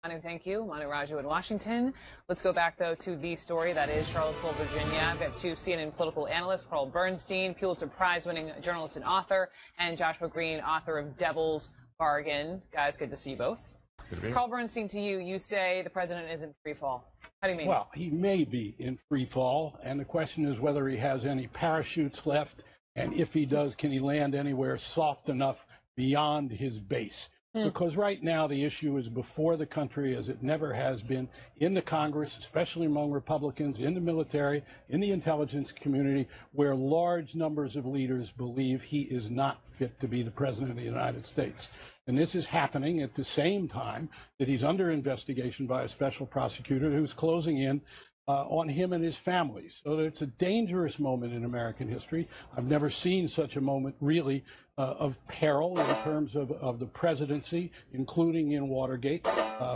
Manu, thank you. Manu Raju in Washington. Let's go back, though, to the story that is Charlottesville, Virginia. I've got two CNN political analysts, Carl Bernstein, Pulitzer Prize-winning journalist and author, and Joshua Green, author of Devil's Bargain. Guys, good to see you both. Good to be here. Carl Bernstein, to you, you say the president is in free fall. How do you mean? Well, he may be in free fall, and the question is whether he has any parachutes left, and if he does, can he land anywhere soft enough beyond his base? Because right now the issue is before the country as it never has been, in the Congress, especially among Republicans, in the military, in the intelligence community, where large numbers of leaders believe he is not fit to be the president of the United States. And this is happening at the same time that he's under investigation by a special prosecutor who's closing in on him and his family. So it's a dangerous moment in American history. I've never seen such a moment, really, of peril in terms of the presidency, including in Watergate.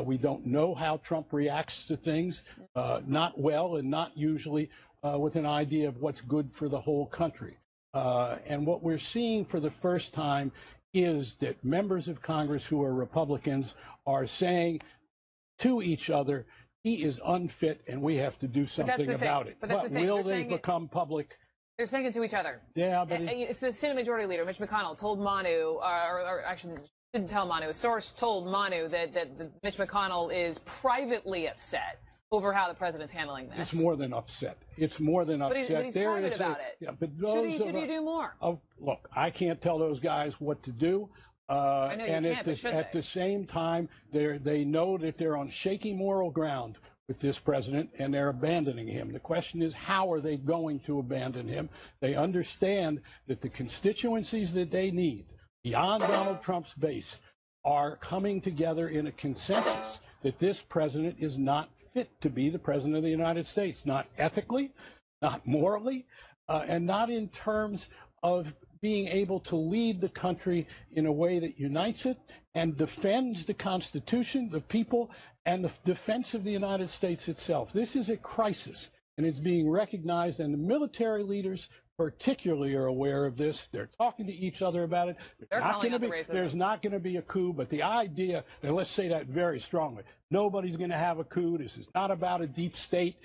We don't know how Trump reacts to things, not well and not usually with an idea of what's good for the whole country. And what we're seeing for the first time is that members of Congress who are Republicans are saying to each other, he is unfit and we have to do something about it. But will they become public? They're saying it to each other. Yeah, but it's the Senate Majority Leader, Mitch McConnell, told Manu, or actually didn't tell Manu, a source told Manu that Mitch McConnell is privately upset over how the president's handling this. It's more than upset. It's more than upset. But he's private about it. Yeah, but should he do more? Look, I can't tell those guys what to do. I know and you can't, at the same time, they know that they're on shaky moral ground with this president, and they're abandoning him. The question is, how are they going to abandon him? They understand that the constituencies that they need, beyond Donald Trump's base, are coming together in a consensus that this president is not fit to be the president of the United States, not ethically, not morally, and not in terms of being able to lead the country in a way that unites it and defends the Constitution, the people, and the defense of the United States itself. This is a crisis, and it's being recognized, and the military leaders particularly are aware of this. They're talking to each other about it. There's not going to be a coup, but the idea, and let's say that very strongly, nobody's going to have a coup. This is not about a deep state.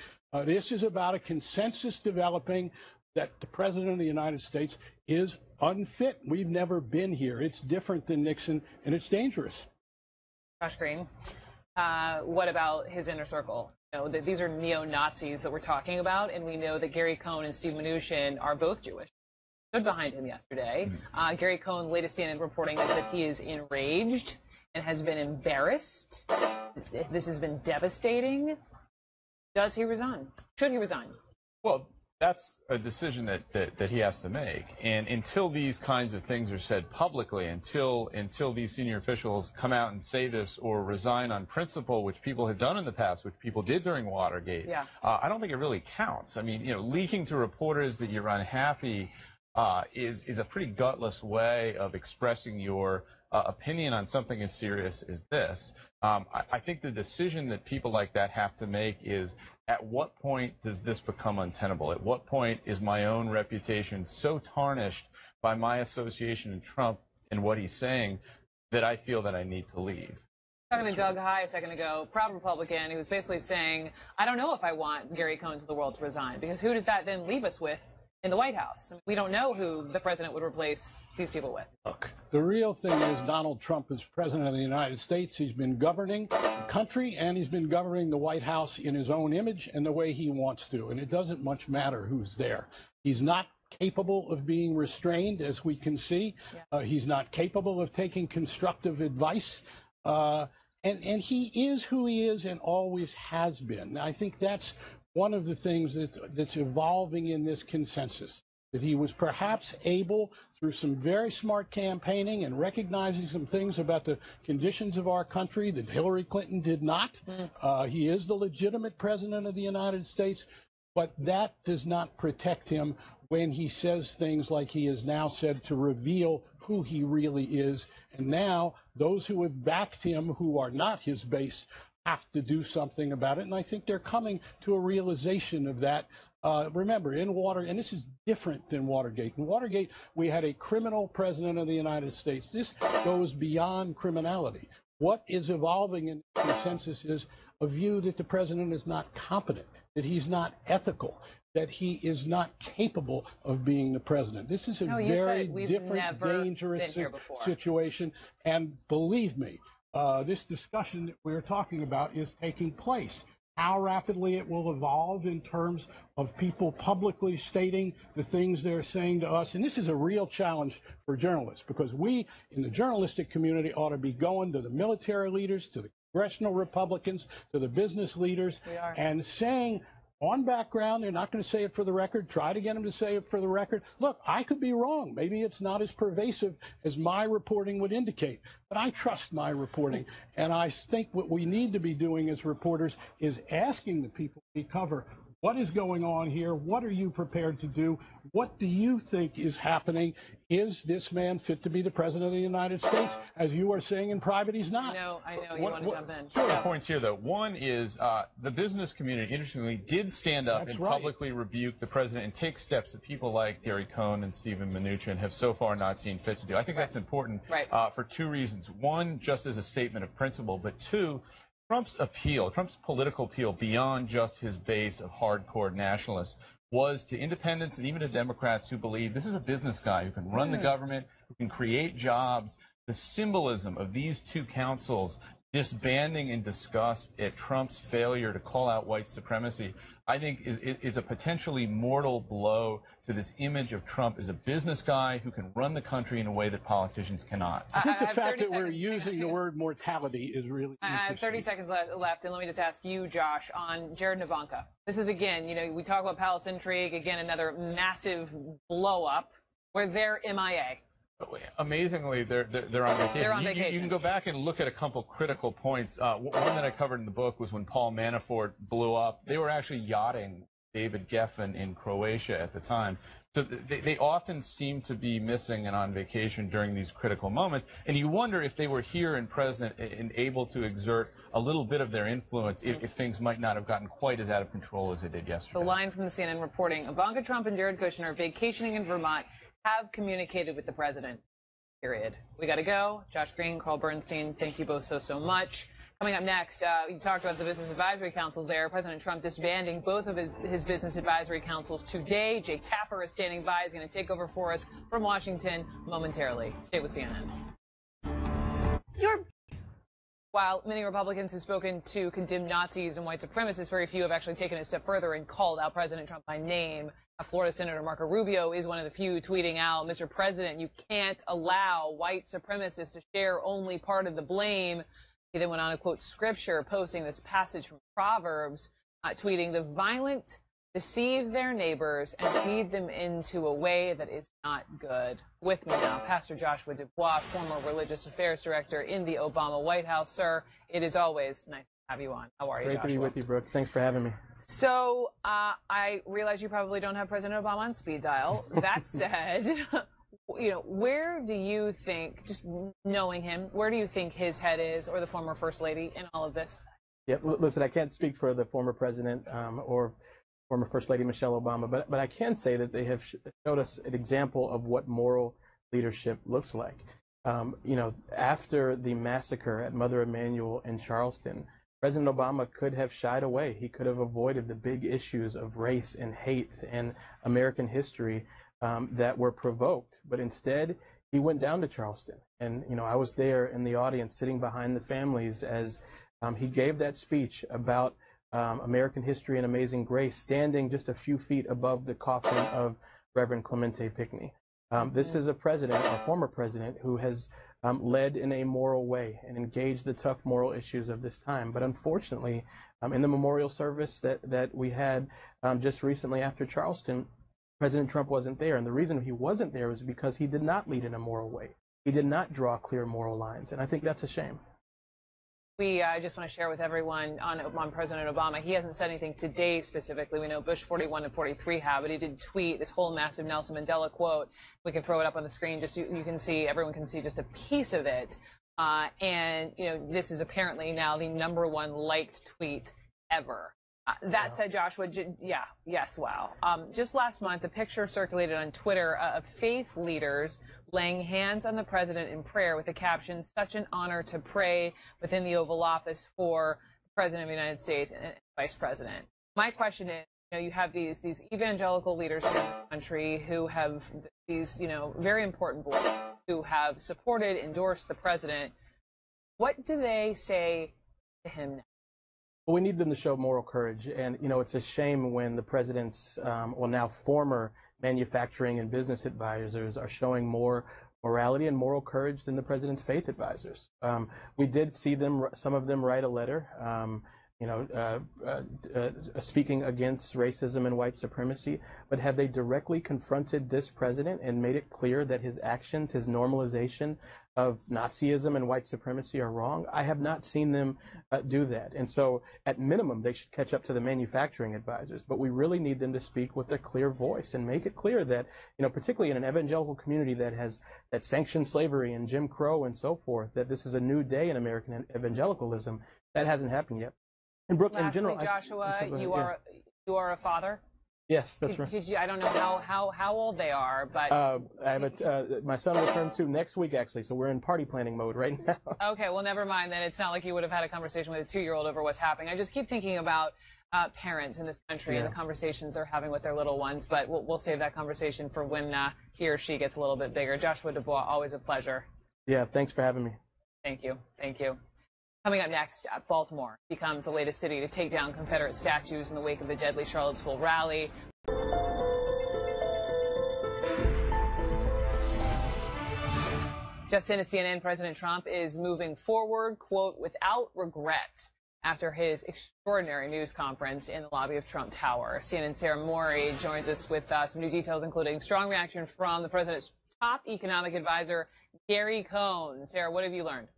This is about a consensus developing that the president of the United States is unfit. We've never been here. It's different than Nixon, and it's dangerous. Josh Green, what about his inner circle? You know, these are neo-Nazis that we're talking about, and we know that Gary Cohn and Steve Mnuchin are both Jewish. Stood behind him yesterday. Gary Cohn, latest CNN reporting is that he is enraged and has been embarrassed. This has been devastating. Does he resign? Should he resign? Well, that's a decision that he has to make. And until these kinds of things are said publicly, until these senior officials come out and say this or resign on principle, which people have done in the past, which people did during Watergate, I don't think it really counts. I mean, you know, leaking to reporters that you're unhappy is a pretty gutless way of expressing your opinion on something as serious as this. I think the decision that people like that have to make is, at what point does this become untenable? At what point is my own reputation so tarnished by my association with Trump and what he's saying that I feel that I need to leave? Talking to Doug High a second ago, proud Republican, who was basically saying, I don't know if I want Gary Cohn to the world to resign, because who does that then leave us with in the White House? We don't know who the president would replace these people with. Look, the real thing is Donald Trump is president of the United States. He's been governing the country, and he's been governing the White House in his own image and the way he wants to. And it doesn't much matter who's there. He's not capable of being restrained, as we can see. He's not capable of taking constructive advice. And he is who he is and always has been. I think that's one of the things that's evolving in this consensus, that he was perhaps able, through some very smart campaigning and recognizing some things about the conditions of our country that Hillary Clinton did not. He is the legitimate president of the United States, but that does not protect him when he says things like he has now said to reveal who he really is. And now those who have backed him, who are not his base, have to do something about it, and I think they're coming to a realization of that. Remember, and this is different than Watergate. In Watergate, we had a criminal president of the United States. This goes beyond criminality. What is evolving in the consensus is a view that the president is not competent, that he's not ethical, that he is not capable of being the president. This is a very different, dangerous situation. And believe me, this discussion that we're talking about is taking place. How rapidly it will evolve in terms of people publicly stating the things they're saying to us. And this is a real challenge for journalists, because we in the journalistic community ought to be going to the military leaders, to the congressional Republicans, to the business leaders, and saying, on background, they're not going to say it for the record. Try to get them to say it for the record. Look, I could be wrong. Maybe it's not as pervasive as my reporting would indicate, but I trust my reporting. And I think what we need to be doing as reporters is asking the people we cover, what is going on here? What are you prepared to do? What do you think is happening? Is this man fit to be the president of the United States? As you are saying in private, he's not. I know. You want to jump in. Two points here, though. One is the business community, interestingly, did stand up and publicly rebuke the president and take steps that people like Gary Cohn and Steven Mnuchin have so far not seen fit to do. I think that's important for two reasons. One, just as a statement of principle, but two, Trump's appeal, Trump's political appeal beyond just his base of hardcore nationalists was to independents and even to Democrats who believe this is a business guy who can run the government, who can create jobs. The symbolism of these two councils disbanding in disgust at Trump's failure to call out white supremacy, I think is a potentially mortal blow to this image of Trump as a business guy who can run the country in a way that politicians cannot. I think the fact that we're using the word mortality is really interesting. I have 30 seconds left, and let me just ask you, Josh, on Jared and Ivanka. This is, again, we talk about palace intrigue, again, another massive blow-up where they're MIA. Amazingly, they're on vacation. They're on vacation. You can go back and look at a couple critical points. One that I covered in the book was when Paul Manafort blew up. They were actually yachting David Geffen in Croatia at the time. So they often seem to be missing and on vacation during these critical moments. And you wonder if they were here and present and able to exert a little bit of their influence if things might not have gotten quite as out of control as they did yesterday. The line from the CNN reporting, Ivanka Trump and Jared Kushner vacationing in Vermont have communicated with the president, period. We got to go. Josh Green, Carl Bernstein, thank you both so much. Coming up next, you talked about the business advisory councils there. President Trump disbanding both of his business advisory councils today. Jake Tapper is standing by. He's going to take over for us from Washington momentarily. Stay with CNN. While many Republicans have spoken to condemn Nazis and white supremacists, very few have actually taken it a step further and called out President Trump by name. Florida Senator Marco Rubio is one of the few tweeting out, Mr. President, you can't allow white supremacists to share only part of the blame. He then went on to quote scripture, posting this passage from Proverbs, tweeting, the violent deceive their neighbors and feed them into a way that is not good. With me now, Pastor Joshua Dubois, former religious affairs director in the Obama White House. Sir, it is always nice to have you on. How are you, Joshua? Great to be with you, Brooke. Thanks for having me. So I realize you probably don't have President Obama on speed dial. That said, where do you think, just knowing him, where do you think his head is, or the former First Lady, in all of this? Yeah, listen, I can't speak for the former president or former First Lady Michelle Obama, but I can say that they have showed us an example of what moral leadership looks like. After the massacre at Mother Emanuel in Charleston, President Obama could have shied away. He could have avoided the big issues of race and hate and American history that were provoked. But instead, he went down to Charleston. And, I was there in the audience sitting behind the families as he gave that speech about American history and amazing grace, standing just a few feet above the coffin of Reverend Clemente Pinckney. This is a president, a former president, who has led in a moral way and engaged the tough moral issues of this time. But unfortunately, in the memorial service that we had just recently after Charleston, President Trump wasn't there. And the reason he wasn't there was because he did not lead in a moral way. He did not draw clear moral lines. And I think that's a shame. I just want to share with everyone on President Obama. He hasn't said anything today specifically. We know Bush 41 and 43 have, but he did tweet this whole massive Nelson Mandela quote. We can throw it up on the screen just so you can see, everyone can see just a piece of it. And this is apparently now the #1 liked tweet ever. That said, Joshua, yes, wow. Just last month, a picture circulated on Twitter of faith leaders laying hands on the president in prayer with the caption, "Such an honor to pray within the Oval Office for the President of the United States and Vice President." My question is, you have these evangelical leaders in the country who have these, very important voices who have supported, endorsed the president. What do they say to him now? Well, we need them to show moral courage. And, it's a shame when the president's, now former manufacturing and business advisors are showing more morality and moral courage than the president's faith advisors. We did see some of them write a letter, speaking against racism and white supremacy, but have they directly confronted this president and made it clear that his actions, his normalization of Nazism and white supremacy are wrong? I have not seen them do that. And so at minimum, they should catch up to the manufacturing advisors, but we really need them to speak with a clear voice and make it clear that, particularly in an evangelical community that sanctions slavery and Jim Crow and so forth, that this is a new day in American evangelicalism. That hasn't happened yet. And Brooke, in general, Joshua, you are a father. Yes, that's right. I don't know how old they are, but I have my son will turn 2 next week, actually. So we're in party planning mode right now. Okay, well, never mind. Then it's not like you would have had a conversation with a 2-year-old over what's happening. I just keep thinking about parents in this country and the conversations they're having with their little ones. But we'll save that conversation for when he or she gets a little bit bigger. Joshua Dubois, always a pleasure. Yeah, thanks for having me. Thank you. Thank you. Coming up next, Baltimore becomes the latest city to take down Confederate statues in the wake of the deadly Charlottesville rally. Just in to CNN, President Trump is moving forward, quote, without regret, after his extraordinary news conference in the lobby of Trump Tower. CNN's Sarah Morey joins us with some new details, including strong reaction from the president's top economic advisor, Gary Cohn. Sarah, what have you learned?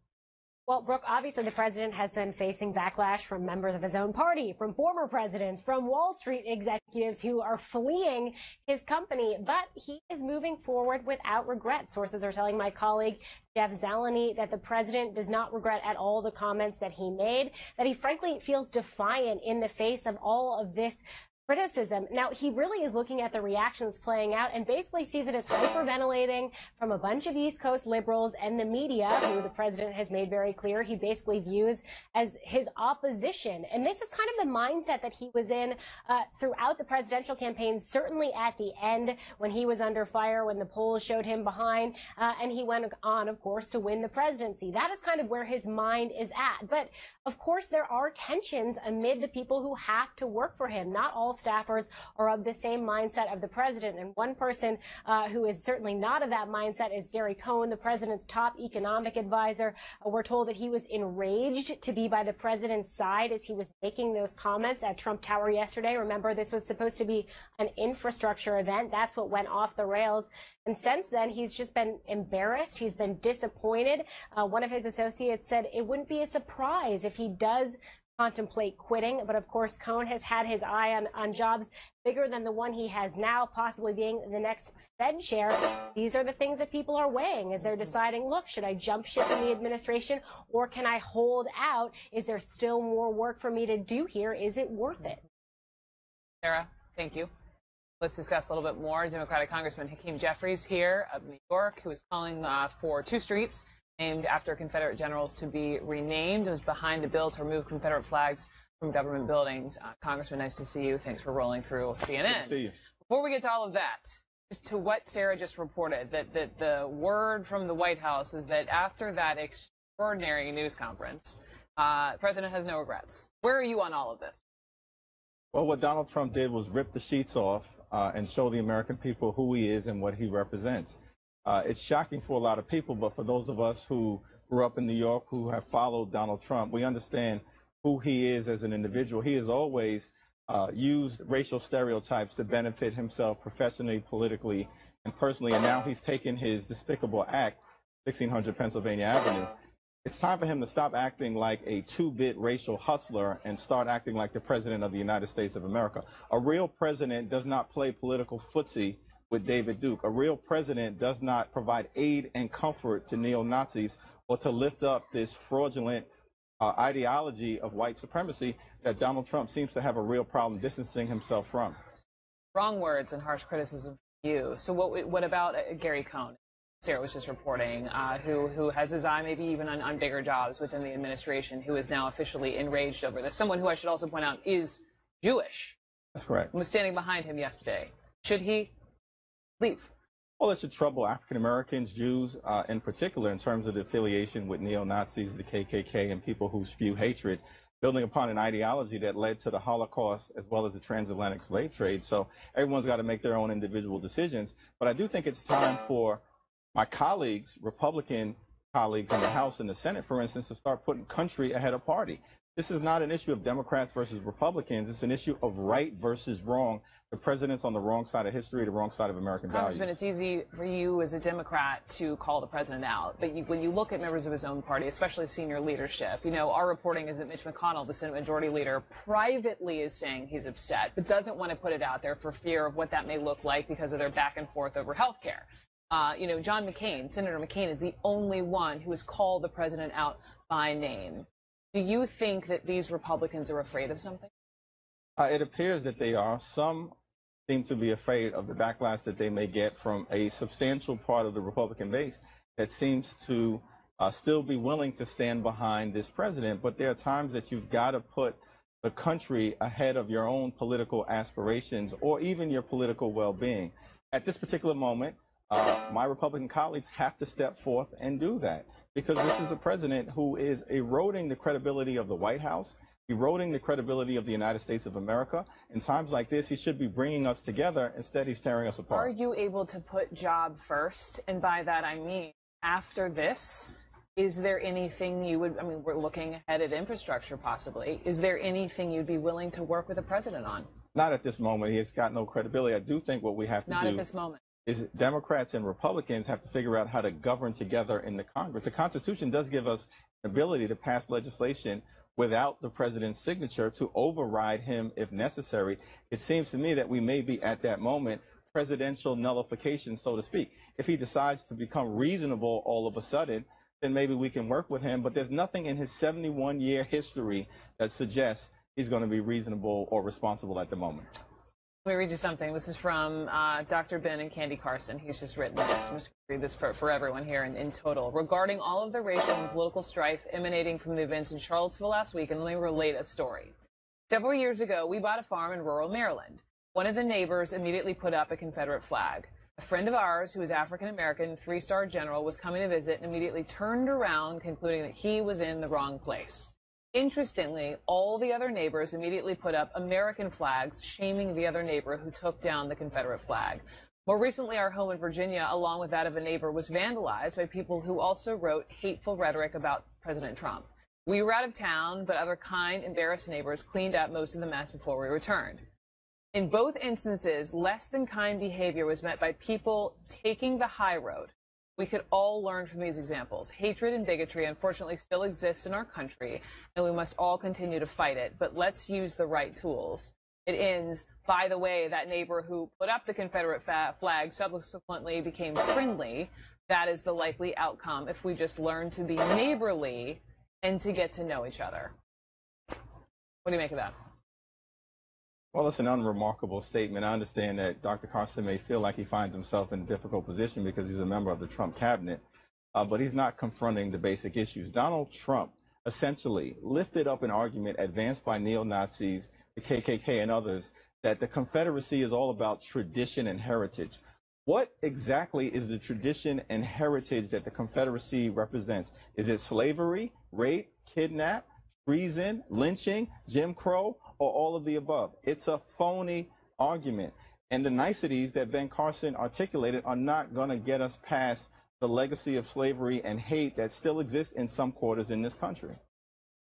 Well, Brooke, obviously the president has been facing backlash from members of his own party, from former presidents, from Wall Street executives who are fleeing his company. But he is moving forward without regret. Sources are telling my colleague Jeff Zeleny that the president does not regret at all the comments that he made, that he frankly feels defiant in the face of all of this criticism. Now, he really is looking at the reactions playing out and basically sees it as hyperventilating from a bunch of East Coast liberals and the media, who the president has made very clear he basically views as his opposition. And this is kind of the mindset that he was in throughout the presidential campaign, certainly at the end when he was under fire, when the polls showed him behind, and he went on, of course, to win the presidency. That is kind of where his mind is at. But, of course, there are tensions amid the people who have to work for him. Not all staffers are of the same mindset of the president. And one person who is certainly not of that mindset is Gary Cohn, the president's top economic advisor. We're told that he was enraged to be by the president's side as he was making those comments at Trump Tower yesterday. Remember, this was supposed to be an infrastructure event. That's what went off the rails. And since then, he's just been embarrassed. He's been disappointed. One of his associates said it wouldn't be a surprise if he does contemplate quitting. But of course, Cohn has had his eye on jobs bigger than the one he has now, possibly being the next Fed chair. These are the things that people are weighing as they're deciding, look, should I jump ship in the administration or can I hold out? Is there still more work for me to do here? Is it worth it? Sarah, thank you. Let's discuss a little bit more. Democratic Congressman Hakeem Jeffries here of New York, who is calling for 2 streets named after Confederate generals to be renamed. It was behind a bill to remove Confederate flags from government buildings. Congressman, nice to see you. Thanks for rolling through CNN. Good to see you. Before we get to all of that, just to what Sarah just reported, that the word from the White House is that after that extraordinary news conference, the president has no regrets. Where are you on all of this? Well, what Donald Trump did was rip the sheets off and show the American people who he is and what he represents. It's shocking for a lot of people, but for those of us who grew up in New York, who have followed Donald Trump, we understand who he is as an individual. He has always used racial stereotypes to benefit himself professionally, politically, and personally, and now he's taken his despicable act, 1600 Pennsylvania Avenue. It's time for him to stop acting like a 2-bit racial hustler and start acting like the President of the United States of America. A real president does not play political footsie with David Duke. A real president does not provide aid and comfort to neo-Nazis or to lift up this fraudulent ideology of white supremacy that Donald Trump seems to have a real problem distancing himself from. Strong words and harsh criticism from you. So what about Gary Cohn? Sarah was just reporting, who has his eye maybe even on bigger jobs within the administration, who is now officially enraged over this. Someone who I should also point out is Jewish. That's correct. Was standing behind him yesterday. Should he leave? Well, it should trouble African Americans, Jews in particular, in terms of the affiliation with neo-Nazis, the KKK, and people who spew hatred, building upon an ideology that led to the Holocaust as well as the transatlantic slave trade. So everyone's got to make their own individual decisions. But I do think it's time for my colleagues, Republican colleagues in the House and the Senate, for instance, to start putting country ahead of party. This is not an issue of Democrats versus Republicans. It's an issue of right versus wrong. The president's on the wrong side of history, the wrong side of American values. Congressman, it's easy for you as a Democrat to call the president out. But when you look at members of his own party, especially senior leadership, you know, our reporting is that Mitch McConnell, the Senate Majority Leader, privately is saying he's upset, but doesn't want to put it out there for fear of what that may look like because of their back and forth over health care. You know, John McCain, Senator McCain, is the only one who has called the president out by name. Do you think that these Republicans are afraid of something? It appears that they are. Some seem to be afraid of the backlash that they may get from a substantial part of the Republican base that seems to still be willing to stand behind this president. But there are times that you've got to put the country ahead of your own political aspirations or even your political well-being. At this particular moment, my Republican colleagues have to step forth and do that, because this is a president who is eroding the credibility of the White House, eroding the credibility of the United States of America. In times like this, he should be bringing us together. Instead, he's tearing us apart. Are you able to put job first? And by that, I mean, after this, is there anything you would, I mean, we're looking ahead at infrastructure possibly. Is there anything you'd be willing to work with the president on? Not at this moment. He has got no credibility. I do think what we have to Not do at this moment. is Democrats and Republicans have to figure out how to govern together in the Congress. The Constitution does give us the ability to pass legislation without the president's signature to override him if necessary. It seems to me that we may be at that moment, presidential nullification, so to speak. If he decides to become reasonable all of a sudden, then maybe we can work with him. But there's nothing in his 71-year history that suggests he's going to be reasonable or responsible at the moment. Let me read you something. This is from Dr. Ben and Candy Carson. He's just written this. I'm just going to read this for everyone here in total. Regarding all of the racial and political strife emanating from the events in Charlottesville last week, and let me relate a story. Several years ago, we bought a farm in rural Maryland. One of the neighbors immediately put up a Confederate flag. A friend of ours, who is African-American, three-star general, was coming to visit and immediately turned around, concluding that he was in the wrong place. Interestingly, all the other neighbors immediately put up American flags, shaming the other neighbor who took down the Confederate flag. More recently, our home in Virginia, along with that of a neighbor, was vandalized by people who also wrote hateful rhetoric about President Trump. We were out of town, but other kind, embarrassed neighbors cleaned up most of the mess before we returned. In both instances, less than kind behavior was met by people taking the high road. We could all learn from these examples. Hatred and bigotry, unfortunately, still exists in our country, and we must all continue to fight it. But let's use the right tools. It ends, by the way, that neighbor who put up the Confederate flag subsequently became friendly. That is the likely outcome if we just learn to be neighborly and to get to know each other. What do you make of that? Well, it's an unremarkable statement. I understand that Dr. Carson may feel like he finds himself in a difficult position because he's a member of the Trump cabinet, but he's not confronting the basic issues. Donald Trump essentially lifted up an argument advanced by neo-Nazis, the KKK, and others that the Confederacy is all about tradition and heritage. What exactly is the tradition and heritage that the Confederacy represents? Is it slavery, rape, kidnap, treason, lynching, Jim Crow, or all of the above? It's a phony argument. And the niceties that Ben Carson articulated are not going to get us past the legacy of slavery and hate that still exists in some quarters in this country.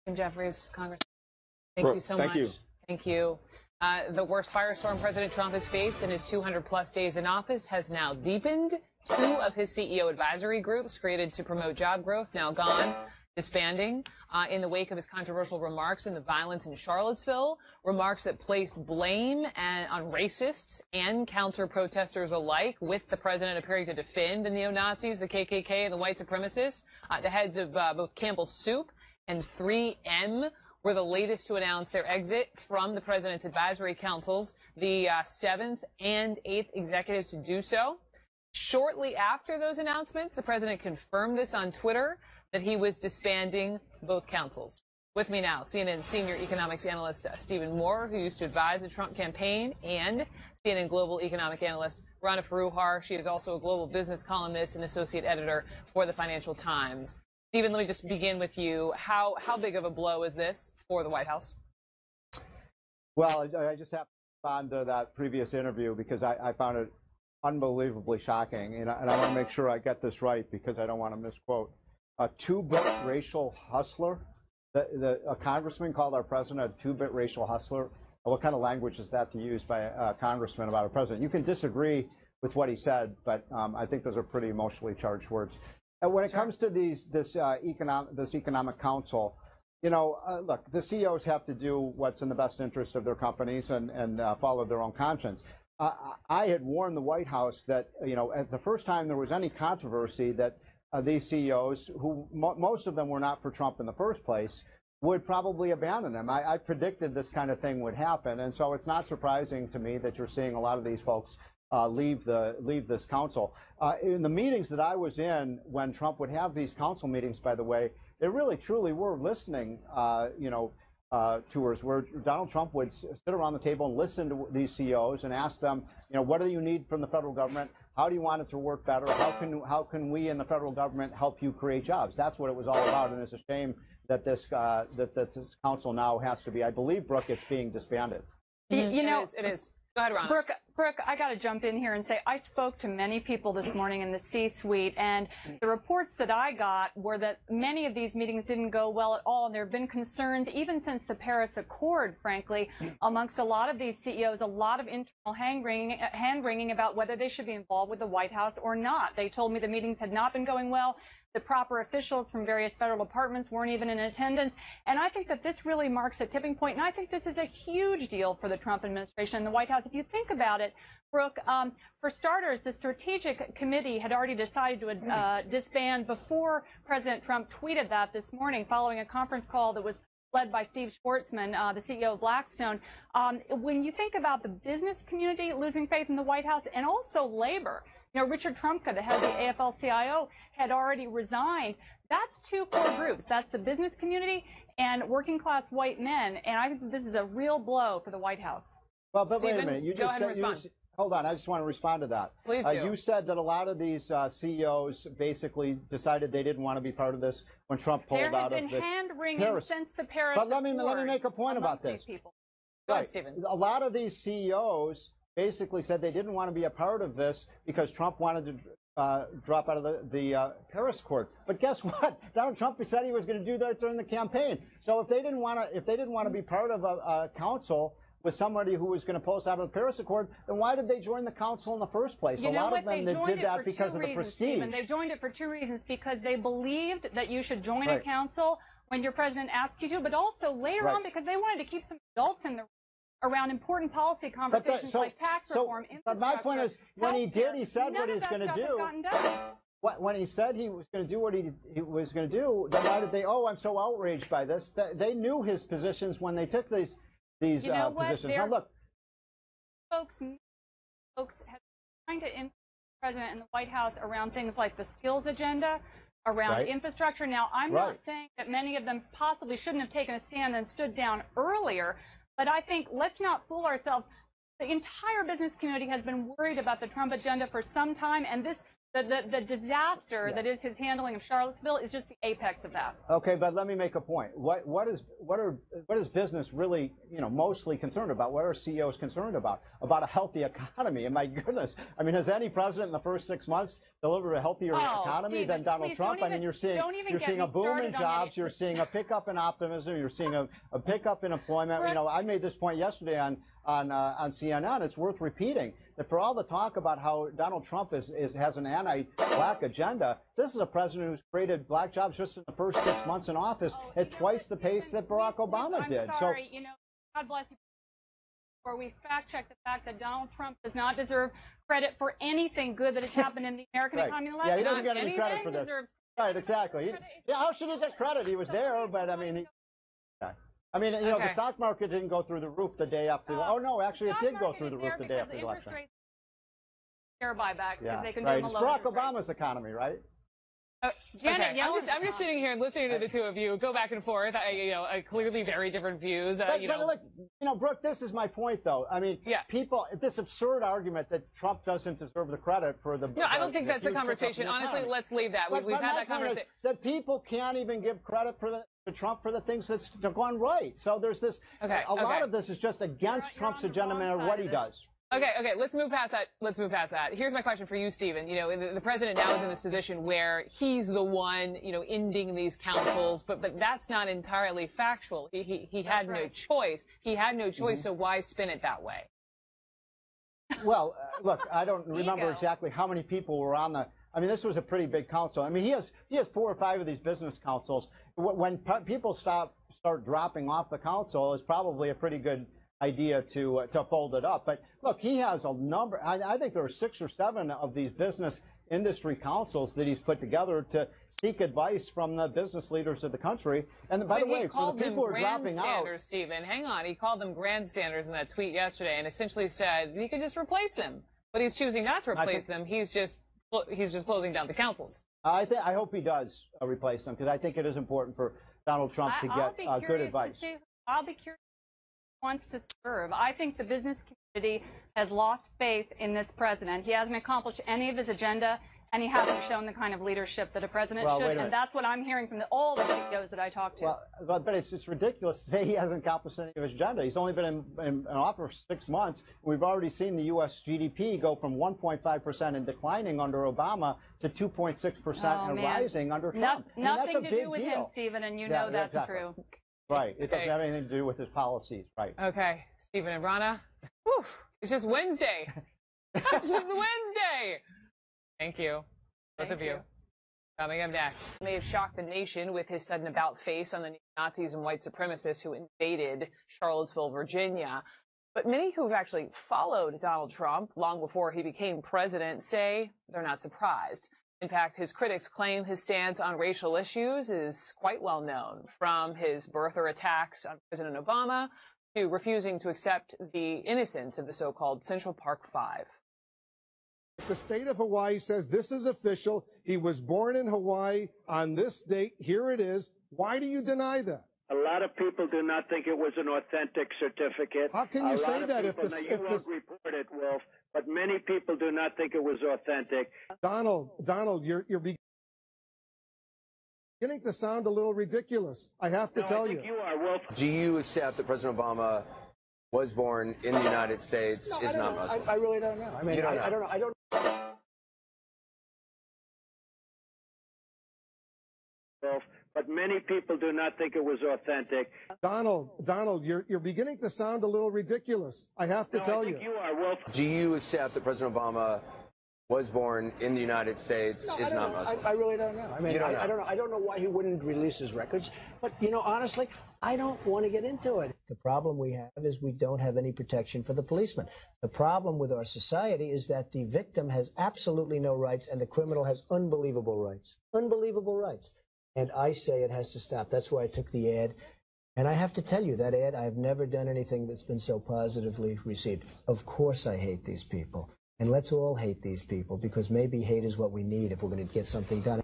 Tim Jeffries, Congressman, thank you so much. Thank you. Thank you. The worst firestorm President Trump has faced in his 200-plus days in office has now deepened. Two of his CEO advisory groups created to promote job growth now gone, disbanding in the wake of his controversial remarks in the violence in Charlottesville, remarks that placed blame on racists and counter-protesters alike, with the president appearing to defend the neo-Nazis, the KKK, and the white supremacists. The heads of both Campbell's Soup and 3M were the latest to announce their exit from the president's advisory councils, the 7th and 8th executives to do so. Shortly after those announcements, the president confirmed this on Twitter, that he was disbanding both councils. With me now, CNN senior economics analyst Stephen Moore, who used to advise the Trump campaign, and CNN global economic analyst Rana Foroohar. She is also a global business columnist and associate editor for the Financial Times. Stephen, let me just begin with you. How big of a blow is this for the White House? Well, I just have to respond to that previous interview because I found it unbelievably shocking, and I want to make sure I get this right because I don't want to misquote. A two-bit racial hustler. A congressman called our president a two-bit racial hustler. What kind of language is that to use by a congressman about a president? You can disagree with what he said, but I think those are pretty emotionally charged words. And when it comes to this economic council, you know, look, the CEOs have to do what's in the best interest of their companies and follow their own conscience. I had warned the White House that, you know, at the first time there was any controversy that these CEOs, who most of them were not for Trump in the first place, would probably abandon them. I predicted this kind of thing would happen, and so it's not surprising to me that you're seeing a lot of these folks leave this council. In the meetings that I was in when Trump would have these council meetings, by the way, they really truly were listening, tours where Donald Trump would sit around the table and listen to these CEOs and ask them, you know, what do you need from the federal government? How do you want it to work better? How can we in the federal government help you create jobs? That's what it was all about, and it's a shame that this council now has to be. I believe, Brooke, it's being disbanded. You know, it is. Go ahead, Ron. Brooke, I got to jump in here and say I spoke to many people this morning in the C-suite, and the reports that I got were that many of these meetings didn't go well at all, and there have been concerns, even since the Paris Accord, frankly, amongst a lot of these CEOs, a lot of internal hand-wringing about whether they should be involved with the White House or not. They told me the meetings had not been going well. The proper officials from various federal departments weren't even in attendance. And I think that this really marks a tipping point. And I think this is a huge deal for the Trump administration and the White House. If you think about it, Brooke, for starters, the Strategic Committee had already decided to disband before President Trump tweeted that this morning following a conference call that was led by Steve Schwartzman, the CEO of Blackstone. When you think about the business community losing faith in the White House and also labor, you know, Richard Trumka, the head of the AFL-CIO, had already resigned. That's two core groups. That's the business community and working-class white men. And I think this is a real blow for the White House. Well, but Stephen, wait a minute. You just said, hold on. I just want to respond to that. Please do. You said that a lot of these CEOs basically decided they didn't want to be part of this when Trump pulled out of the There has been hand-wringing Paris. Since the Paris But let me Accord make a point about this. People. Go ahead, Stephen. A lot of these CEOs basically said they didn't want to be a part of this because Trump wanted to drop out of the Paris Accord. But guess what? Donald Trump said he was going to do that during the campaign. So if they didn't want to be part of a council with somebody who was going to pull us out of the Paris Accord, then why did they join the council in the first place? You a know lot what? of them They did that because of the prestige. Stephen. They joined it for two reasons: because they believed that you should join a Right. council when your president asked you to, but also later Right. on because they wanted to keep some adults in the around important policy conversations like tax reform, But my point is, when he did, he said what he's going to do. When he said he was going to do what he was going to do, then why did they? Oh, I'm so outraged by this. They knew his positions when they took these positions. Now look, folks have been trying to influence the president and the White House around things like the skills agenda, around Right. infrastructure. Now, I'm Right. not saying that many of them possibly shouldn't have taken a stand and stood down earlier, but I think let's not fool ourselves. The entire business community has been worried about the Trump agenda for some time, and the disaster that is his handling of Charlottesville is just the apex of that. okay, but let me make a point. What is business really, you know, mostly concerned about? What are CEOs concerned about? About a healthy economy. And my goodness, I mean, has any president in the first 6 months delivered a healthier economy Stephen, than Donald please, Trump? I mean, you're seeing a boom in jobs. You're seeing a pickup in optimism. You're seeing a pickup in employment. You know, I made this point yesterday on CNN. It's worth repeating that for all the talk about how Donald Trump has an anti-black agenda, this is a president who's created black jobs just in the first 6 months in office at twice the pace that Barack Obama did. I'm sorry, you know, God bless you. Where we fact-check the fact that Donald Trump does not deserve credit for anything good that has happened in the American Right. economy. Yeah, he doesn't get any credit for this. Deserves Right, exactly. Yeah, how should he get credit? He was there, but I mean, the stock market didn't go through the roof the day after. Oh no, actually, it did go through the roof the day after the election. Share buybacks because they can right. do them It's Barack Obama's economy, right? Janet okay. I'm just sitting here and listening to the two of you go back and forth. Clearly very different views. But look, Brooke, this is my point, though. I mean, people, this absurd argument that Trump doesn't deserve the credit for the. No, I don't think that's the conversation. Honestly, let's leave that. We've had that conversation. That people can't even give credit to Trump for the things that's gone right. So there's this. A lot of this is just against Trump's agenda, no matter what he does. Okay, let's move past that. Here's my question for you, Stephen. The president now is in this position where he's the one, ending these councils, but that's not entirely factual. He had no choice. He had no choice, so why spin it that way? Well, look, I don't remember exactly how many people were on the. I mean, this was a pretty big council. I mean, he has 4 or 5 of these business councils. When people start dropping off the council, it's probably a pretty good idea to fold it up. But look, he has a number. I think there are 6 or 7 of these business industry councils that he's put together to seek advice from the business leaders of the country. And by the way, for the people who are dropping out, Stephen, hang on, he called them grandstanders in that tweet yesterday, and essentially said he could just replace them. But he's choosing not to replace them. He's just closing down the councils. I hope he does replace them, because I think it is important for Donald Trump to get good advice. I'll be curious. Wants to serve. I think the business community has lost faith in this president. He hasn't accomplished any of his agenda, and he hasn't shown the kind of leadership that a president should. And that's what I'm hearing from all the CEOs that I talk to. Well, but it's ridiculous to say he hasn't accomplished any of his agenda. He's only been in office for 6 months. We've already seen the U.S. GDP go from 1.5% and declining under Obama to 2.6% and rising under Trump. Nothing to do with him, Stephen, and you know that's true. Right. It doesn't have anything to do with his policies. Right. Okay. Stephen and Rana. Whew, it's just Wednesday. It's just Wednesday. Thank you. Both of you. Coming up next. May have shocked the nation with his sudden about-face on the Nazis and white supremacists who invaded Charlottesville, Virginia. But many who have actually followed Donald Trump long before he became president say they're not surprised. In fact, his critics claim his stance on racial issues is quite well known, from his birther attacks on President Obama to refusing to accept the innocence of the so-called Central Park Five. The state of Hawaii says this is official. He was born in Hawaii on this date. Here it is. Why do you deny that? A lot of people do not think it was an authentic certificate. How can you say that if this... You won't report it, Wolf, but many people do not think it was authentic. Donald, you're beginning to sound a little ridiculous. I have to tell you. You are, Wolf. Do you accept that President Obama was born in the United States, is not Muslim? I really don't know. I mean, I don't know. I don't Wolf, but many people do not think it was authentic. Donald, you're beginning to sound a little ridiculous. I have to tell you. You are, Wolf. Do you accept that President Obama was born in the United States, is not Muslim? I really don't know. I mean, I don't know. I don't know why he wouldn't release his records. But, honestly, I don't want to get into it. The problem we have is we don't have any protection for the policeman. The problem with our society is that the victim has absolutely no rights and the criminal has unbelievable rights. Unbelievable rights. And I say it has to stop. That's why I took the ad. And I have to tell you, that ad, I've never done anything that's been so positively received. Of course I hate these people. And let's all hate these people, because maybe hate is what we need if we're going to get something done.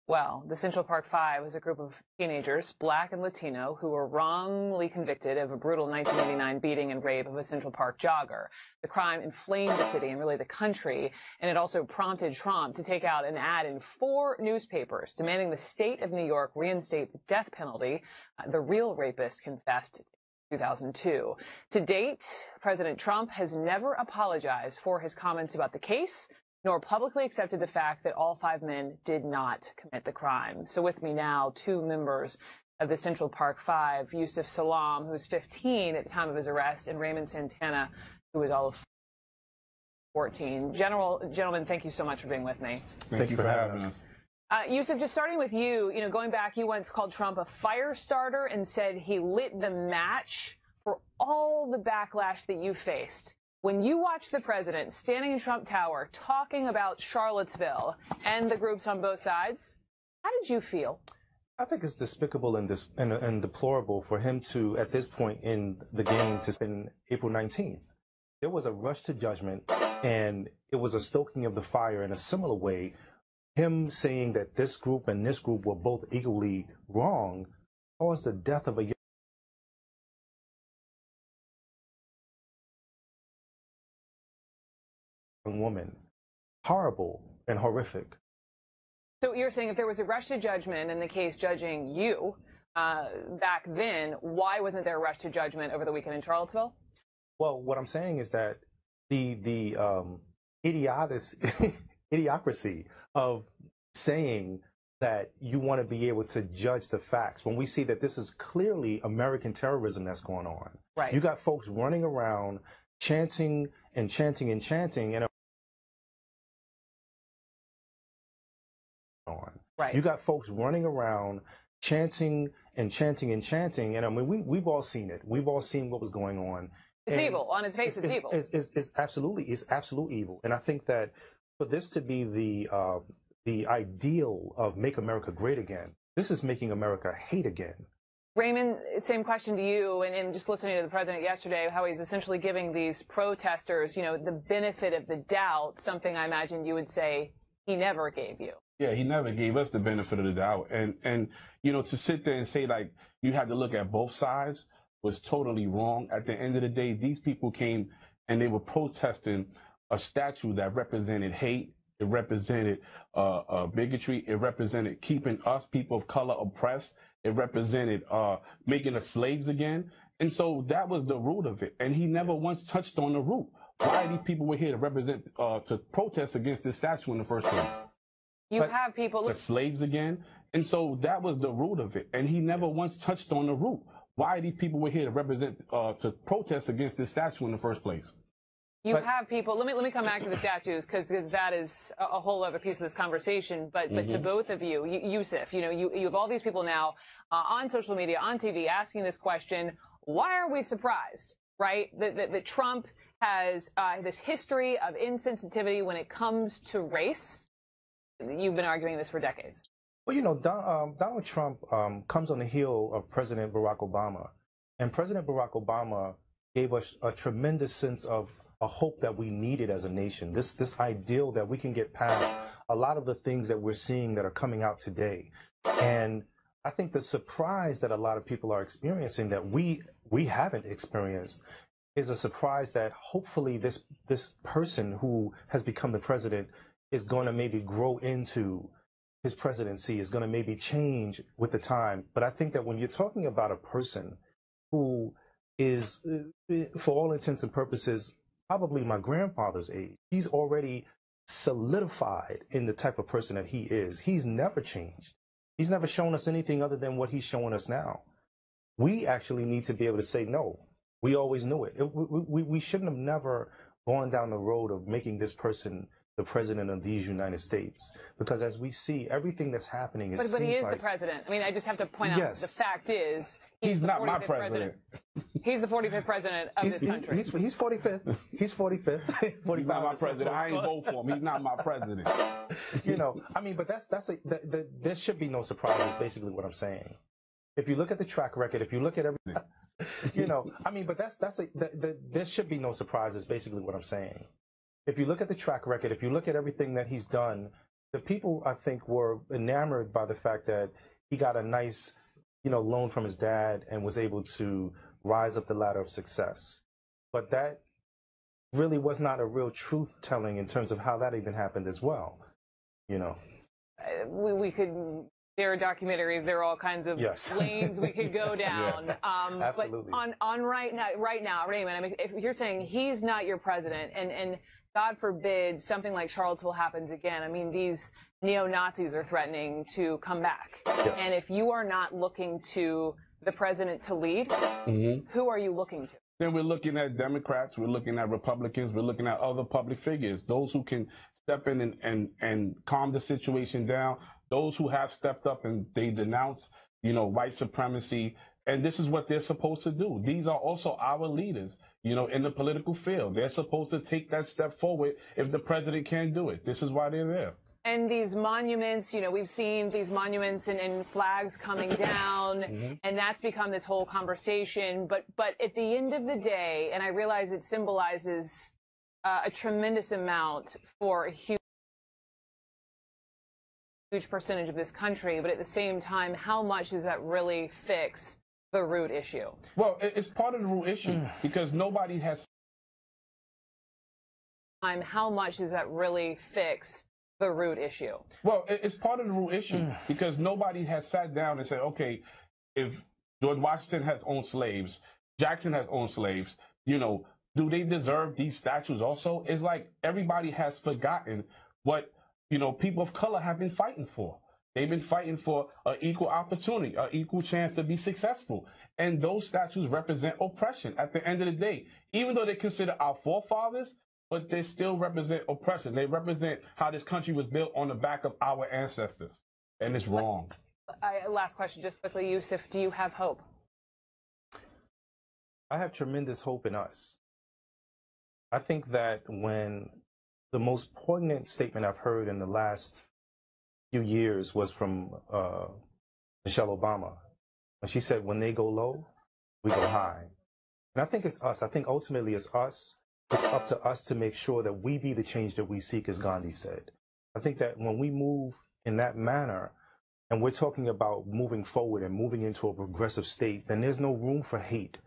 Well, the Central Park Five was a group of teenagers, black and Latino, who were wrongly convicted of a brutal 1989 beating and rape of a Central Park jogger. The crime inflamed the city and really the country, and it also prompted Trump to take out an ad in 4 newspapers demanding the state of New York reinstate the death penalty. The real rapist confessed in 2002. To date, President Trump has never apologized for his comments about the case, nor publicly accepted the fact that all 5 men did not commit the crime. So with me now, 2 members of the Central Park Five, Yusuf Salaam, who was 15 at the time of his arrest, and Raymond Santana, who was all of 14. Gentlemen, thank you so much for being with me. Thank you for having us. Yusuf, just starting with you, going back, you once called Trump a fire starter and said he lit the match for all the backlash that you faced. When you watch the president standing in Trump Tower talking about Charlottesville and the groups on both sides, how did you feel? I think it's despicable and deplorable for him to, at this point in the game, to spend April 19th. There was a rush to judgment, and it was a stoking of the fire in a similar way. Him saying that this group and this group were both equally wrong caused the death of a young woman. Horrible and horrific. So you're saying if there was a rush to judgment in the case judging you back then, why wasn't there a rush to judgment over the weekend in Charlottesville? Well, what I'm saying is that the idiocracy of saying that you want to be able to judge the facts when we see that this is clearly American terrorism that's going on. Right. You got folks running around chanting and chanting and chanting, and right. You got folks running around chanting and chanting and chanting, and I mean we've all seen it. We've all seen what was going on. It's evil. On its face, it's evil. It's absolute evil. And I think that for this to be the ideal of make America great again, this is making America hate again. Raymond, same question to you, and just listening to the president yesterday, how he's essentially giving these protesters, you know, the benefit of the doubt, something I imagine you would say he never gave you. Yeah, he never gave us the benefit of the doubt. And you know, to sit there and say, like, you had to look at both sides was totally wrong. At the end of the day, these people came and they were protesting a statue that represented hate. It represented bigotry. It represented keeping us, people of color, oppressed. It represented making us slaves again. And so that was the root of it. And he never once touched on the root. Why these people were here to represent, to protest against this statue in the first place. You have people... The slaves again. And so that was the root of it. And he never once touched on the root. Why these people were here to represent, to protest against this statue in the first place. You have people, let me come back to the statues, because that is a whole other piece of this conversation, but to both of you, Yusuf, you know, you have all these people now on social media, on TV, asking this question, why are we surprised, right, that Trump has this history of insensitivity when it comes to race? You've been arguing this for decades. Well, you know, Donald Trump comes on the heel of President Barack Obama, and President Barack Obama gave us a tremendous sense of a hope that we needed as a nation, this ideal that we can get past a lot of the things that we're seeing that are coming out today. And I think the surprise that a lot of people are experiencing that we haven't experienced is a surprise that hopefully this person who has become the president is going to maybe grow into his presidency, is going to maybe change with the time. But I think that when you're talking about a person who is, for all intents and purposes, probably my grandfather's age, he's already solidified in the type of person that he is. He's never changed. He's never shown us anything other than what he's showing us now. We actually need to be able to say, no, we always knew it. We shouldn't have never gone down the road of making this person the president of these United States, because as we see, everything that's happening is. But he is the president. I mean, I just have to point out the fact is he's not my president. He's the 45th president of this country. He's 45th. He's 45th. He's not my president. I ain't vote for him. He's not my president. You know, I mean, but there should be no surprises. Basically, what I'm saying. If you look at the track record, if you look at everything, you know, I mean, but there should be no surprises. Basically, what I'm saying. If you look at the track record, if you look at everything that he's done, the people, I think, were enamored by the fact that he got a nice, you know, loan from his dad and was able to rise up the ladder of success. But that really was not a real truth telling in terms of how that even happened as well, you know. We could, there are documentaries, there are all kinds of lanes we could go down. Yeah. Absolutely. But on right now, Raymond, I mean, if you're saying he's not your president, and God forbid something like Charlottesville happens again, I mean, these neo-Nazis are threatening to come back. Yes. And if you are not looking to the president to lead, who are you looking to? Then we're looking at Democrats, we're looking at Republicans, we're looking at other public figures, those who can step in and calm the situation down, those who have stepped up and they denounce, you know, white supremacy And this is what they're supposed to do. These are also our leaders, you know, in the political field. They're supposed to take that step forward if the president can't do it. This is why they're there. And these monuments, you know, we've seen these monuments and flags coming down, and that's become this whole conversation. But at the end of the day, and I realize it symbolizes a tremendous amount for a huge percentage of this country, but at the same time, how much does that really fix the root issue? Well, it's part of the root issue because nobody has. How much does that really fix the root issue? Well, it's part of the root issue because nobody has sat down and said, okay, if George Washington has owned slaves, Jackson has owned slaves, you know, do they deserve these statues also? It's like everybody has forgotten what, you know, people of color have been fighting for. They've been fighting for an equal opportunity, an equal chance to be successful. And those statues represent oppression at the end of the day. Even though they're considered our forefathers, but they still represent oppression. They represent how this country was built on the back of our ancestors. And it's wrong. Last question, just quickly, Yusuf, do you have hope? I have tremendous hope in us. I think that when the most poignant statement I've heard in the last few years was from Michelle Obama. When she said, when they go low, we go high. And I think it's us. I think ultimately it's us. It's up to us to make sure that we be the change that we seek, as Gandhi said. I think that when we move in that manner, and we're talking about moving forward and moving into a progressive state, then there's no room for hate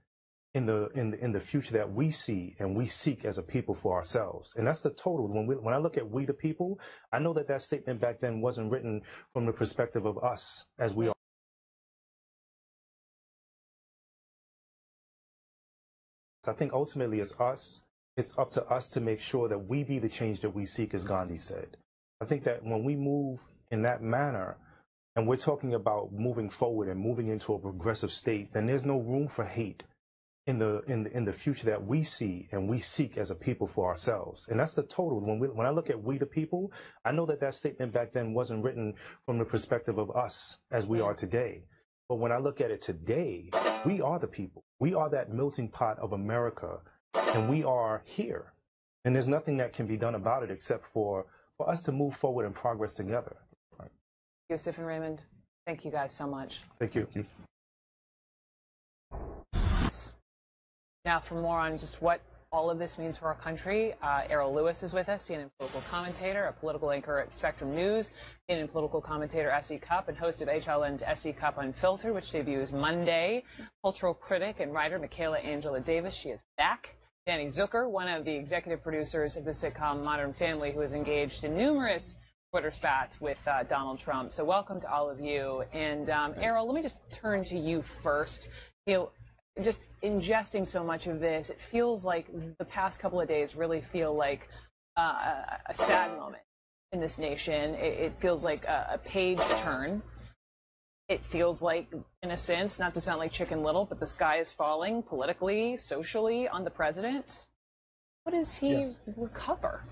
in the future that we see and we seek as a people for ourselves. And that's the total. When I look at we the people, I know that that statement back then wasn't written from the perspective of us as we are. I think ultimately it's us. It's up to us to make sure that we be the change that we seek, as Gandhi said. I think that when we move in that manner, and we're talking about moving forward and moving into a progressive state, then there's no room for hate in the future that we see and we seek as a people for ourselves. And that's the total. When I look at we the people, I know that that statement back then wasn't written from the perspective of us as we are today. But when I look at it today, we are the people. We are that melting pot of America, and we are here. And there's nothing that can be done about it except for us to move forward and progress together. Right. Yusuf and Raymond, thank you guys so much. Thank you. Now, for more on just what all of this means for our country, Errol Lewis is with us, CNN political commentator, a political anchor at Spectrum News, CNN political commentator S.E. Cupp, and host of HLN's S.E. Cupp Unfiltered, which debuts Monday. Cultural critic and writer Michaela Angela Davis, she is back. Danny Zucker, one of the executive producers of the sitcom Modern Family, who is engaged in numerous Twitter spats with Donald Trump. So welcome to all of you. And Errol, let me just turn to you first. You know, just ingesting so much of this, it feels like the past couple of days really feel like a sad moment in this nation. It feels like a page turn. It feels like, in a sense, not to sound like Chicken Little, but the sky is falling politically, socially on the president. How does he recover?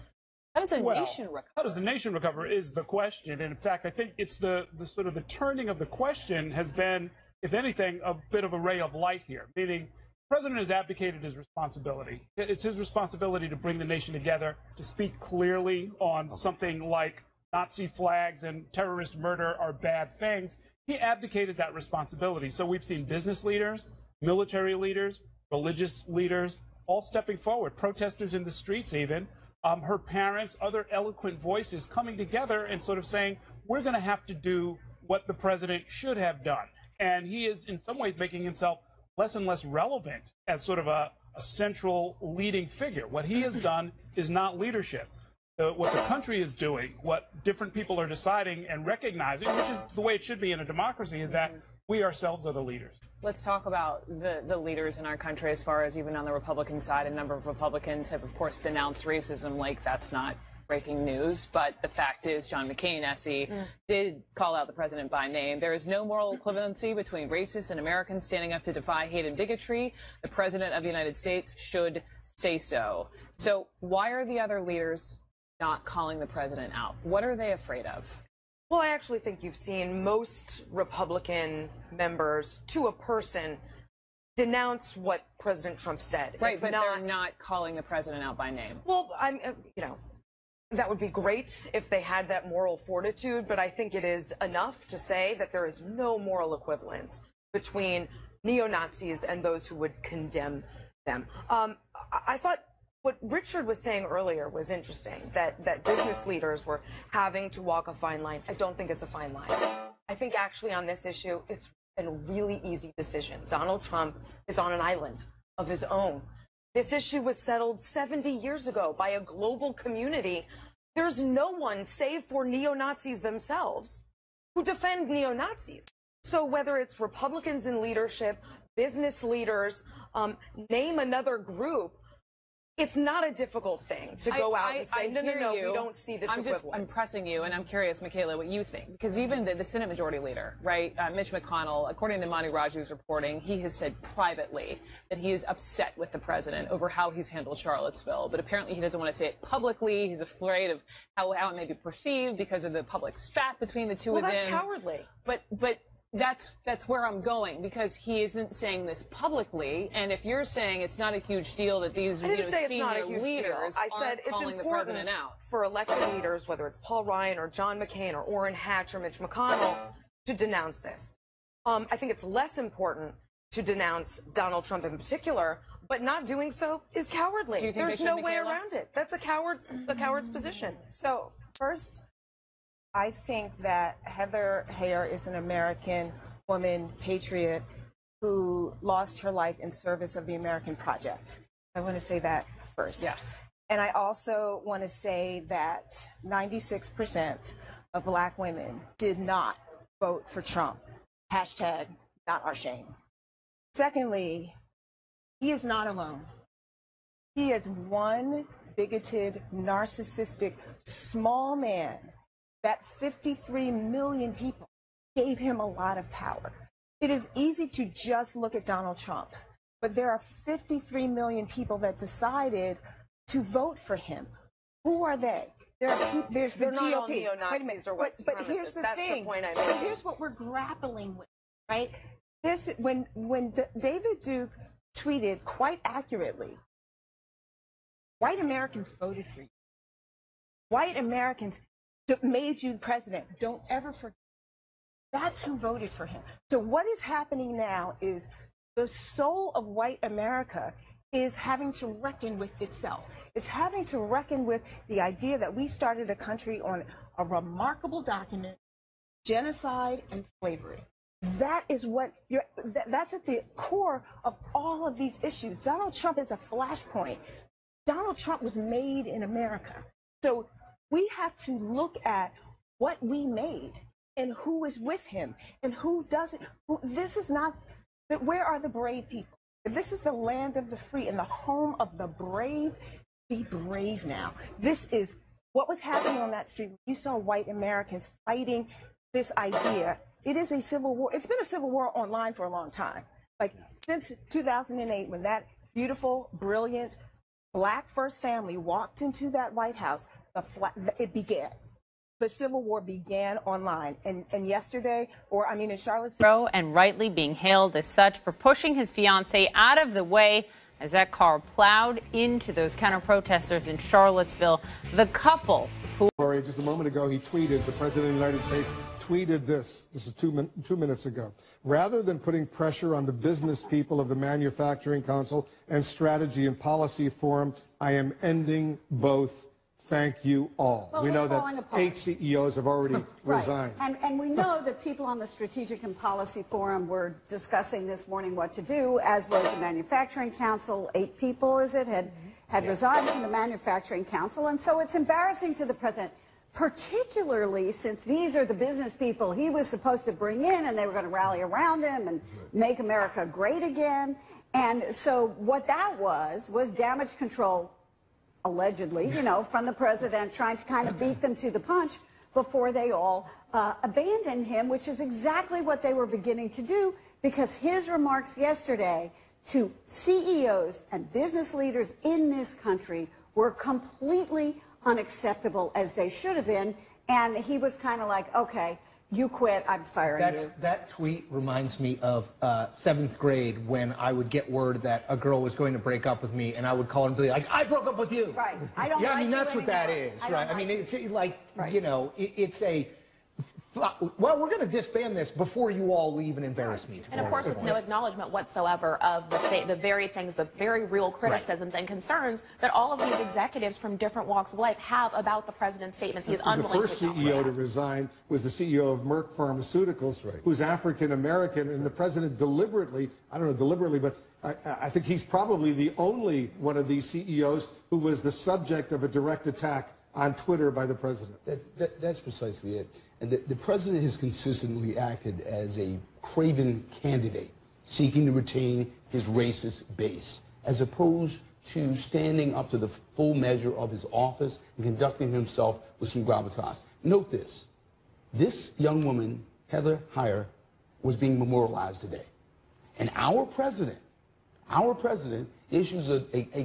How does the nation recover? How does the nation recover is the question. And in fact, I think it's the sort of the turning of the question has been, if anything, a bit of a ray of light here, meaning the president has abdicated his responsibility. It's his responsibility to bring the nation together, to speak clearly on something like Nazi flags and terrorist murder are bad things. He abdicated that responsibility. So we've seen business leaders, military leaders, religious leaders, all stepping forward, protesters in the streets even, her parents, other eloquent voices coming together and sort of saying, we're going to have to do what the president should have done. And he is in some ways making himself less and less relevant as sort of a central leading figure. What he has done is not leadership. What the country is doing, what different people are deciding and recognizing, which is the way it should be in a democracy, is that we ourselves are the leaders. Let's talk about the leaders in our country as far as even on the Republican side. A number of Republicans have, of course, denounced racism like that's not breaking news. But the fact is, John McCain, S.E., did call out the president by name. There is no moral equivalency between racists and Americans standing up to defy hate and bigotry. The president of the United States should say so. So why are the other leaders not calling the president out? What are they afraid of? Well, I actually think you've seen most Republican members, to a person, denounce what President Trump said. Right, but they're not calling the president out by name. Well, that would be great if they had that moral fortitude, but I think it is enough to say that there is no moral equivalence between neo-Nazis and those who would condemn them. I thought what Richard was saying earlier was interesting, that business leaders were having to walk a fine line. I don't think it's a fine line. I think actually on this issue, it's a really easy decision. Donald Trump is on an island of his own. This issue was settled 70 years ago by a global community. There's no one, save for neo-Nazis themselves, who defend neo-Nazis. So whether it's Republicans in leadership, business leaders, name another group, it's not a difficult thing to go out and say, no, we don't see this equivalence. I'm pressing you, and I'm curious, Michaela, what you think. Because even the Senate Majority Leader, right, Mitch McConnell, according to Mani Raju's reporting, he has said privately that he is upset with the president over how he's handled Charlottesville. But apparently he doesn't want to say it publicly. He's afraid of how it may be perceived because of the public spat between the two of them. Well, that's cowardly. But that's where I'm going, because he isn't saying this publicly, and if you're saying it's not a huge deal that these senior leaders aren't calling the president out, for elected leaders, whether it's Paul Ryan or John McCain or Orrin Hatch or Mitch McConnell, to denounce this. I think it's less important to denounce Donald Trump in particular, but not doing so is cowardly. Do you think There's no way around it. That's the coward's position. So first, I think that Heather Heyer is an American woman, patriot, who lost her life in service of the American project. I want to say that first. Yes. And I also want to say that 96% of Black women did not vote for Trump. Hashtag not our shame. Secondly, he is not alone. He is one bigoted, narcissistic, small man that 53 million people gave him a lot of power. It is easy to just look at Donald Trump, but there are 53 million people that decided to vote for him. Who are they? There's the GOP. Not all neo-Nazis or white supremacists. But here's the thing. The point I made. Here's what we're grappling with, right? When David Duke tweeted quite accurately, white Americans voted for you. White Americans that made you president. Don't ever forget. That's who voted for him. So what is happening now is the soul of white America is having to reckon with itself. It's having to reckon with the idea that we started a country on a remarkable document, genocide and slavery. That is what that's at the core of all of these issues. Donald Trump is a flashpoint. Donald Trump was made in America. So we have to look at what we made and who is with him and who doesn't. This is not, where are the brave people? This is the land of the free and the home of the brave. Be brave now. This is what was happening on that street. You saw white Americans fighting this idea. It is a civil war. It's been a civil war online for a long time. Like since 2008, when that beautiful, brilliant, Black first family walked into that White House, it began. The Civil War began online. And yesterday, in Charlottesville. And rightly being hailed as such for pushing his fiancée out of the way as that car plowed into those counter-protesters in Charlottesville. The couple who... Just a moment ago, he tweeted, the President of the United States tweeted this. This is 2 minutes ago. Rather than putting pressure on the business people of the Manufacturing Council and Strategy and Policy Forum, I am ending both. Thank you all. Well, we know that 8 CEOs have already resigned. And we know that people on the Strategic and Policy Forum were discussing this morning what to do, as was the Manufacturing Council. 8 people, had resigned from the Manufacturing Council. And so it's embarrassing to the president, particularly since these are the business people he was supposed to bring in, and they were going to rally around him and make America great again. And so what that was damage control, allegedly, from the president, trying to kind of beat them to the punch before they all abandoned him, which is exactly what they were beginning to do, because his remarks yesterday to CEOs and business leaders in this country were completely unacceptable, as they should have been. And he was kind of like, okay, you quit, I'm firing you. That tweet reminds me of 7th grade when I would get word that a girl was going to break up with me, and I would call her and be like, I broke up with you. Right. I don't Yeah, like I mean, you that's what that anymore. is, right? I mean, it's like, you know, it's a, well, we're going to disband this before you all leave and embarrass me. And of course, with no acknowledgement whatsoever of the very things, the very real criticisms and concerns that all of these executives from different walks of life have about the president's statements. He is unwilling The first CEO to resign was the CEO of Merck Pharmaceuticals, who's African American, and the president deliberately, I don't know deliberately, but I think he's probably the only one of these CEOs who was the subject of a direct attack on Twitter by the president. That's precisely it. And the president has consistently acted as a craven candidate, seeking to retain his racist base, as opposed to standing up to the full measure of his office and conducting himself with some gravitas. Note this. This young woman, Heather Heyer, was being memorialized today. And our president issues a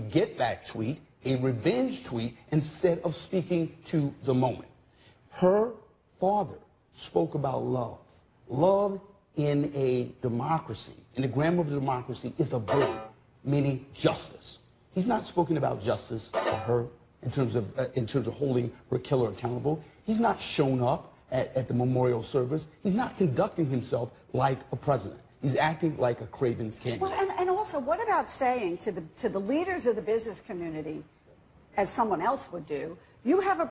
get-back tweet, a revenge tweet, instead of speaking to the moment. Her father spoke about love. Love in a democracy, in the grammar of democracy, is a verb, meaning justice. He's not spoken about justice for her in terms of holding her killer accountable. He's not shown up at the memorial service. He's not conducting himself like a president. He's acting like a craven candidate. Well, and also, what about saying to the leaders of the business community, as someone else would do, you have a